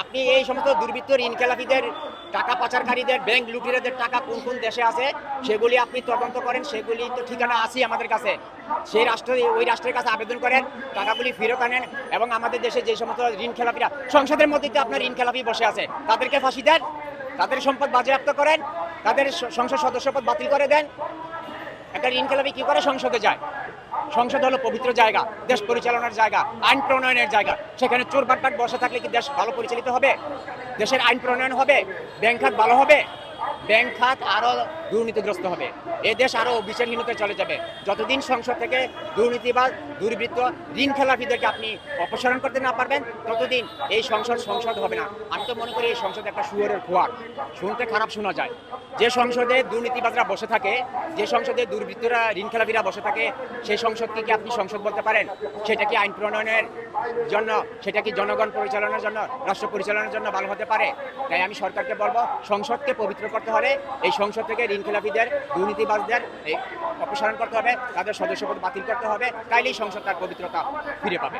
আপনি এই সমস্ত দুর্বৃত্ত ঋণ খেলাপিদের, টাকা পাচারকারীদের, ব্যাংক লুটেরাদের টাকা কোন কোন দেশে আছে সেগুলি আপনি তদন্ত করেন। সেগুলি তো ঠিকানা আছেই আমাদের কাছে। সেই ওই রাষ্ট্রের কাছে আবেদন করেন, টাকাগুলি ফেরত আনেন এবং আমাদের দেশে যে সমস্ত ঋণ খেলাপিরা সংসদের মধ্যে আপনার ঋণ খেলাপি বসে আছে তাদেরকে ফাঁসি দেন, তাদের সম্পদ বাজেয়াপ্ত করেন, তাদের সংসদ সদস্যপদ বাতিল করে দেন। একটা ঋণ খেলাপি কি করে সংসদে যায়? সংসদ হলো পবিত্র জায়গা, দেশ পরিচালনার জায়গা, আইন প্রণয়নের জায়গা। সেখানে চোর বাটপাট বসে থাকলে কি দেশ ভালো পরিচালিত হবে? দেশের আইন প্রণয়ন হবে? ব্যাংক খাত ভালো হবে? ব্যাংক খাত আরো দুর্নীতিগ্রস্ত হবে। এই দেশ আরো বিচারহীনতায় চলে যাবে। যতদিন সংসদ থেকে দুর্নীতিবাজ, দুর্বৃত্ত, ঋণ খেলাপিদেরকে আপনি অপসারণ করতে না পারবেন ততদিন এই সংসদ হবে না। আমি তো মনে করি এই সংসদ একটা শুয়োরের খোয়ার। শুনতে খারাপ শোনা যায়। যে সংসদে দুর্নীতিবাজরা বসে থাকে, যে সংসদে দুর্বৃত্তরা, ঋণ খেলাপিরা বসে থাকে, সেই সংসদকে কি আপনি সংসদ বলতে পারেন? সেটা কি আইন প্রণয়নের জন্য, সেটা কি জনগণ পরিচালনার জন্য, রাষ্ট্র পরিচালনার জন্য ভালো হতে পারে? তাই আমি সরকারকে বলবো, সংসদকে পবিত্র করতে হবে। এই সংসদ থেকে ঋণ খেলাপিদের, দুর্নীতিবাজদের অপসারণ করতে হবে, তাদের সদস্যপদ বাতিল করতে হবে। তাইলেই সংসদ তার পবিত্রতা ফিরে পাবে।